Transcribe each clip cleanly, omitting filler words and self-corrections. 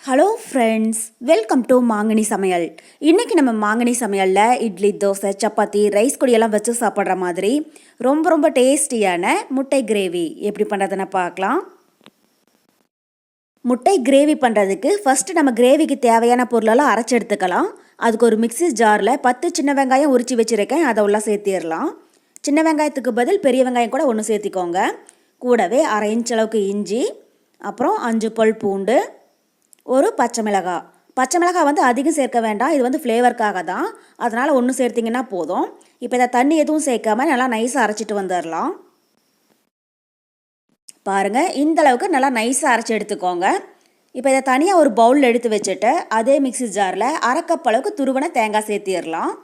Hello friends, welcome to மாங்கனி சமையல். இன்றைக்கி நம்ம மாங்கனி சமையலில் இட்லி, தோசை, சப்பாத்தி, ரைஸ் கொடியெல்லாம் வச்சு சாப்பிட்ற மாதிரி ரொம்ப டேஸ்டியான முட்டை கிரேவி எப்படி பண்ணுறதுன்னு பார்க்கலாம். முட்டை கிரேவி பண்ணுறதுக்கு ஃபஸ்ட்டு நம்ம கிரேவிக்கு தேவையான பொருளெல்லாம் அரைச்சி எடுத்துக்கலாம். அதுக்கு ஒரு மிக்ஸி ஜாரில் 10 சின்ன வெங்காயம் உரித்து வச்சுருக்கேன், அதை உள்ள சேர்த்திடலாம். சின்ன வெங்காயத்துக்கு பதில் பெரிய வெங்காயம் கூட ஒன்று சேர்த்திக்கோங்க. கூடவே 1/2 இன்ச் அளவுக்கு இஞ்சி, அப்புறம் 5 பல் பூண்டு, ஒரு பச்சை மிளகாய் வந்து அதிகம் சேர்க்க வேண்டாம், இது வந்து ஃப்ளேவருக்காக தான், அதனால் ஒன்று சேர்த்திங்கன்னா போதும். இப்போ இதை தண்ணி எதுவும் சேர்க்காம நல்லா நைஸாக அரைச்சிட்டு வந்துடலாம். பாருங்கள், இந்தளவுக்கு நல்லா நைஸாக அரைச்சி எடுத்துக்கோங்க. இப்போ இதை தனியாக ஒரு பவுலில் எடுத்து வச்சுட்டு அதே மிக்ஸி ஜாரில் 1/2 கப் அளவுக்கு துருவன தேங்காய் சேர்த்திடலாம்.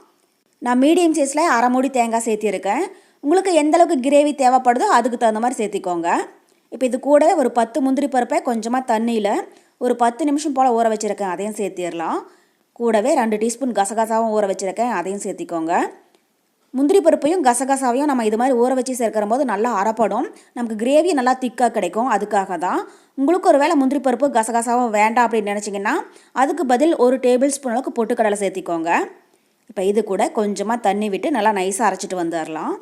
நான் மீடியம் சைஸில் 1/2 மூடி தேங்காய் சேர்த்திருக்கேன். உங்களுக்கு எந்தளவுக்கு கிரேவி தேவைப்படுதோ அதுக்கு தகுந்த மாதிரி சேர்த்திக்கோங்க. இப்போ இது கூட ஒரு 10 முந்திரி பருப்பை கொஞ்சமாக தண்ணியில் ஒரு 10 நிமிஷம் போல் ஊற வச்சுருக்கேன், அதையும் சேர்த்திடலாம். கூடவே 2 டீஸ்பூன் கசகசாவும் ஊற வச்சுருக்கேன், அதையும் சேர்த்திக்கோங்க. முந்திரி பருப்பையும் கசகசாவையும் நம்ம இது மாதிரி ஊற வச்சு சேர்க்கிற போது நல்லா அரைப்படும், நமக்கு கிரேவி நல்லா திக்காக கிடைக்கும். அதுக்காக தான். உங்களுக்கு ஒரு வேளை முந்திரி பருப்பு கசகசாவும் வேண்டாம் அப்படின்னு நினச்சிங்கன்னா அதுக்கு பதில் 1 டேபிள் ஸ்பூன் அளவுக்கு பொட்டுக்கடலை சேர்த்திக்கோங்க. இப்போ இது கூட கொஞ்சமாக தண்ணி விட்டு நல்லா நைஸாக அரைச்சிட்டு வந்துடலாம்.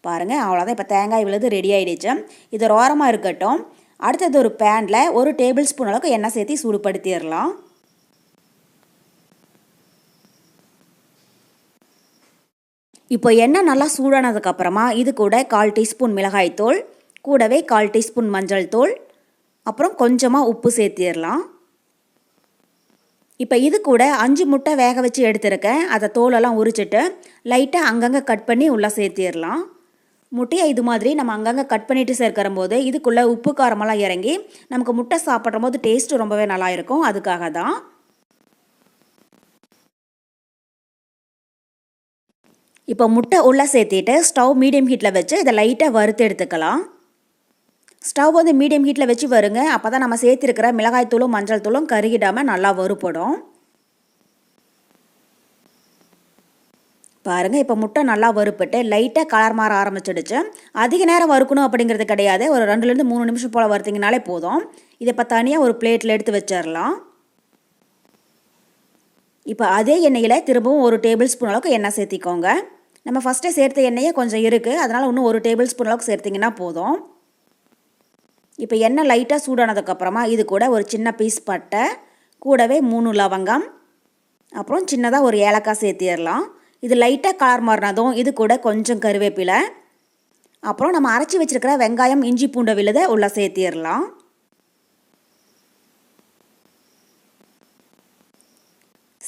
பாருங்கள், அவ்வளோதான். இப்போ தேங்காய் விழுது ரெடி ஆகிடுச்சு. இது ஓரமாக இருக்கட்டும். அடுத்தது ஒரு பேனில் 1 டேபிள் ஸ்பூன் அளவுக்கு எண்ணெய் சேர்த்து சூடுபடுத்திடலாம். இப்போ எண்ணெய் நல்லா சூடானதுக்கப்புறமா இது கூட 1/4 டீஸ்பூன் மிளகாய்த்தூள், கூடவே 1/4 டீஸ்பூன் மஞ்சள் தூள், அப்புறம் கொஞ்சமாக உப்பு சேர்த்திடலாம். இப்போ இது கூட 5 முட்டை வேக வச்சு எடுத்துருக்கேன், அதை தோலெல்லாம் உரிச்சிட்டு லைட்டாக அங்கங்கே கட் பண்ணி உள்ளே சேர்த்திடலாம். முட்டையை இது மாதிரி நம்ம அங்கங்கே கட் பண்ணிவிட்டு சேர்க்கிற போது இதுக்குள்ளே உப்பு காரமெல்லாம் இறங்கி நமக்கு முட்டை சாப்பிட்ற போது டேஸ்ட்டு ரொம்பவே நல்லா இருக்கும். அதுக்காக தான். இப்போ முட்டை உள்ளே சேர்த்திட்டு ஸ்டவ் மீடியம் ஹீட்டில் வச்சு இதை லைட்டாக வறுத்து எடுத்துக்கலாம். ஸ்டவ் வந்து மீடியம் ஹீட்டில் வச்சு வருங்க, அப்போ தான் நம்ம சேர்த்துருக்கிற மிளகாய் தூளும் மஞ்சள் தூளும் கருகிடாமல் நல்லா வறுப்படும். பாருங்கள், இப்போ முட்டை நல்லா வறுப்பட்டு லைட்டாக கலர் மாற ஆரம்பிச்சிடுச்சு. அதிக நேரம் வறுக்கணும் அப்படிங்கிறது கிடையாது, ஒரு 2லேருந்து 3 நிமிஷம் போல் வறுத்திங்கனாலே போதும். இதை இப்போ தனியாக ஒரு பிளேட்டில் எடுத்து வச்சிடலாம். இப்போ அதே எண்ணெயில் திரும்பவும் 1 டேபிள் ஸ்பூன் அளவுக்கு எண்ணெய் சேர்த்திக்கோங்க. நம்ம ஃபஸ்ட்டே சேர்த்த எண்ணெயே கொஞ்சம் இருக்குது, அதனால் இன்னும் 1 டேபிள் ஸ்பூன் அளவுக்கு சேர்த்திங்கன்னா போதும். இப்போ எண்ணெய் லைட்டாக சூடானதுக்கப்புறமா இது கூட ஒரு சின்ன பீஸ் பட்டை, கூடவே 3 லவங்கம், அப்புறம் சின்னதாக ஒரு ஏலக்காய் சேர்த்திடலாம். இது லைட்டாக கலர் மாறினதும் இது கூட கொஞ்சம் கருவேப்பிலை, அப்புறம் நம்ம அரைச்சி வச்சுருக்கிற வெங்காயம் இஞ்சி பூண்டை விழுதை உள்ளே சேர்த்திடலாம்.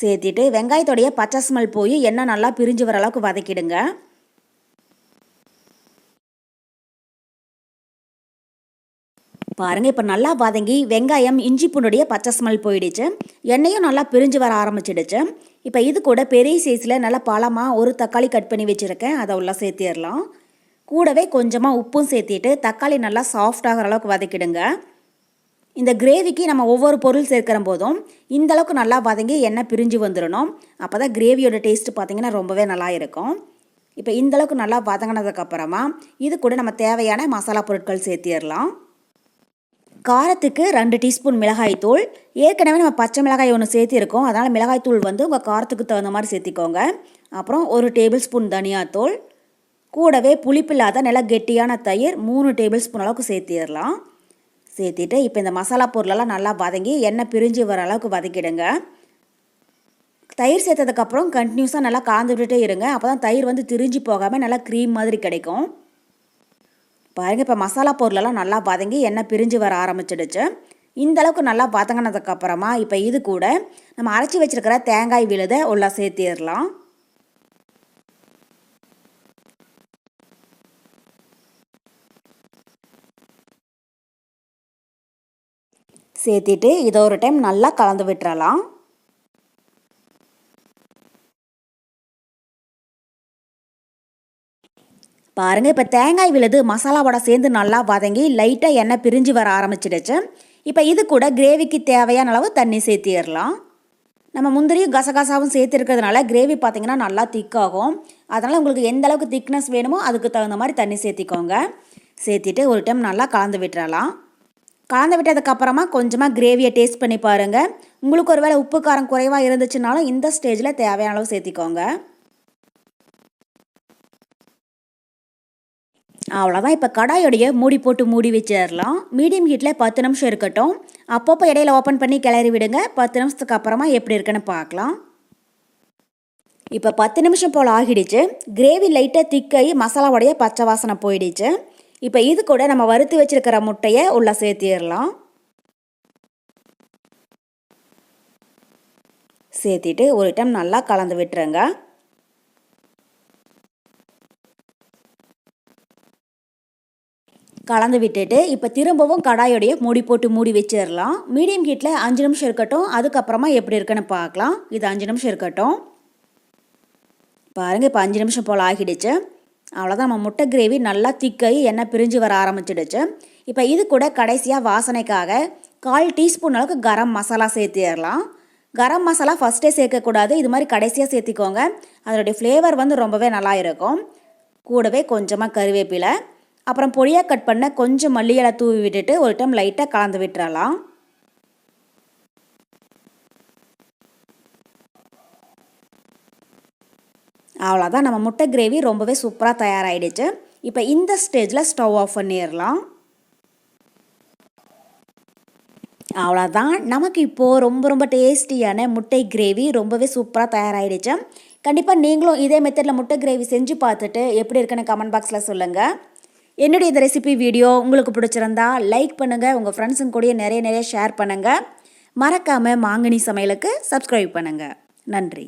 சேர்த்திட்டு வெங்காயத்தோடைய பச்சை ஸ்மெல் போய் எண்ணெய் நல்லா பிரிஞ்சு வர அளவுக்கு வதக்கிடுங்க. பாருங்கள், இப்போ நல்லா வதங்கி வெங்காயம் இஞ்சி பூண்டுடைய பச்சை ஸ்மெல் போயிடுச்சு, எண்ணெயும் நல்லா பிரிஞ்சு வர ஆரம்பிச்சிடுச்சு. இப்போ இது கூட பெரிய சைஸில் நல்லா பழமாக ஒரு தக்காளி கட் பண்ணி வச்சுருக்கேன், அதை உள்ள சேர்த்திடலாம். கூடவே கொஞ்சமாக உப்பும் சேர்த்திட்டு தக்காளி நல்லா சாஃப்டாகிற அளவுக்கு வதக்கிடுங்க. இந்த கிரேவிக்கு நம்ம ஒவ்வொரு பொருள் சேர்க்கிற போதும் இந்தளவுக்கு நல்லா வதங்கி எண்ணெய் பிரிஞ்சு வந்துடணும், அப்போ தான் கிரேவியோட டேஸ்ட்டு பார்த்திங்கன்னா ரொம்பவே நல்லா இருக்கும். இப்போ இந்தளவுக்கு நல்லா வதங்கினதுக்கப்புறமா இது கூட நம்ம தேவையான மசாலா பொருட்கள் சேர்த்திடலாம். காரத்துக்கு 2 டீஸ்பூன் மிளகாய்த்தூள், ஏற்கனவே நம்ம பச்சை மிளகாய் ஒன்று சேர்த்திருக்கோம், அதனால் மிளகாய்த்தூள் வந்து உங்கள் காரத்துக்கு தகுந்த மாதிரி சேர்த்திக்கோங்க. அப்புறம் 1 டேபிள் ஸ்பூன் தனியாத்தூள், கூடவே புளிப்பில்லாத நல்லா கெட்டியான தயிர் 3 டேபிள் ஸ்பூன் அளவுக்கு சேர்த்திடலாம். சேர்த்திட்டு இப்போ இந்த மசாலா பொருளெல்லாம் நல்லா வதங்கி எண்ணெய் பிரிஞ்சு வர அளவுக்கு வதக்கிடுங்க. தயிர் சேர்த்ததுக்கப்புறம் கண்டினியூஸாக நல்லா கலந்து விட்டுட்டே இருங்க, அப்போ தான் தயிர் வந்து திரிஞ்சு போகாமல் நல்லா க்ரீம் மாதிரி கிடைக்கும். பாருங்கள், இப்போ மசாலா பொருளெல்லாம் நல்லா வதங்கி எண்ணெய் பிரிஞ்சு வர ஆரம்பிச்சிடுச்சு. இந்தளவுக்கு நல்லா வதங்கினதுக்கப்புறமா இப்போ இது கூட நம்ம அரைச்சி வச்சுருக்கிற தேங்காய் விழுதை உள்ளே சேர்த்திடலாம். சேர்த்திட்டு இதை ஒரு டைம் நல்லா கலந்து விட்டுறலாம். பாருங்கள், இப்போ தேங்காய் விழுது மசாலாவோட சேர்ந்து நல்லா வதங்கி லைட்டாக எண்ணெய் பிரிஞ்சு வர ஆரம்பிச்சிடுச்சு. இப்போ இது கூட கிரேவிக்கு தேவையான அளவு தண்ணி சேர்த்திடலாம். நம்ம முந்திரியும் கசகசாவும் சேர்த்துருக்கிறதுனால கிரேவி பார்த்திங்கன்னா நல்லா திக்காகும், அதனால் உங்களுக்கு எந்த அளவுக்கு திக்னஸ் வேணுமோ அதுக்கு தகுந்த மாதிரி தண்ணி சேர்த்திக்கோங்க. சேர்த்திட்டு ஒரு டைம் நல்லா கலந்து விட்டுறலாம். கலந்து விட்டதுக்கப்புறமா கொஞ்சமாக கிரேவியை டேஸ்ட் பண்ணி பாருங்கள். உங்களுக்கு ஒரு வேளை உப்பு காரம் குறைவாக இருந்துச்சுனாலும் இந்த ஸ்டேஜில் தேவையான அளவு சேர்த்திக்கோங்க. அவ்வளோதான். இப்போ கடாயோடைய மூடி போட்டு மூடி வச்சிடலாம். மீடியம் ஹீட்டில் 10 நிமிஷம் இருக்கட்டும். அப்பப்போ இடையில ஓப்பன் பண்ணி கிளறி விடுங்க. 10 நிமிஷத்துக்கு அப்புறமா எப்படி இருக்குன்னு பார்க்கலாம். இப்போ 10 நிமிஷம் போல் ஆகிடுச்சு. கிரேவி லைட்டாக திக்காகி மசாலாவுடைய பச்சை வாசனை போயிடுச்சு. இப்போ இது கூட நம்ம வறுத்து வச்சிருக்கிற முட்டையை உள்ளே சேர்த்திடலாம். சேர்த்திட்டு ஒரு டைம் நல்லா கலந்து விட்டுருங்க. கலந்து விட்டுட்டு இப்போ திரும்பவும் கடாயோடைய மூடி போட்டு மூடி வச்சிடலாம். மீடியம் ஹீட்டில் 5 நிமிஷம் இருக்கட்டும். அதுக்கப்புறமா எப்படி இருக்குன்னு பார்க்கலாம். இது 5 நிமிஷம் இருக்கட்டும். பாருங்கள், இப்போ 5 நிமிஷம் போல் ஆகிடுச்சு. அவ்வளோதான், நம்ம முட்டை கிரேவி நல்லா திக்காகி எண்ணெய் பிரிஞ்சு வர ஆரம்பிச்சிடுச்சு. இப்போ இது கூட கடைசியாக வாசனைக்காக 1/4 டீஸ்பூன் அளவுக்கு கரம் மசாலா சேர்த்திடலாம். கரம் மசாலா ஃபஸ்ட்டே சேர்க்கக்கூடாது, இது மாதிரி கடைசியாக சேர்த்திக்கோங்க. அதனுடைய ஃப்ளேவர் வந்து ரொம்பவே நல்லா இருக்கும். கூடவே கொஞ்சமாக கருவேப்பிலை, அப்புறம் பொடியாக கட் பண்ண கொஞ்சம் மல்லி இலை தூவி விட்டுட்டு ஒரு டைம் லைட்டாக கலந்து விட்டுறலாம். அவ்வளோதான், நம்ம முட்டை கிரேவி ரொம்பவே சூப்பராக தயாராகிடுச்சு. இப்போ இந்த ஸ்டேஜில் ஸ்டவ் ஆஃப் பண்ணிடலாம். அவ்வளோதான், நமக்கு இப்போது ரொம்ப டேஸ்டியான முட்டை கிரேவி ரொம்பவே சூப்பராக தயாராகிடுச்சு. கண்டிப்பாக நீங்களும் இதே மெத்தடில் முட்டை கிரேவி செஞ்சு பார்த்துட்டு எப்படி இருக்குன்னு கமெண்ட் பாக்ஸில் சொல்லுங்கள். என்னுடைய இந்த ரெசிபி வீடியோ உங்களுக்கு பிடிச்சிருந்தா லைக் பண்ணுங்கள், உங்கள் ஃப்ரெண்ட்ஸுங்க கூட நிறைய ஷேர் பண்ணுங்கள். மறக்காமல் மாங்கனி சமையலுக்கு சப்ஸ்கிரைப் பண்ணுங்கள். நன்றி.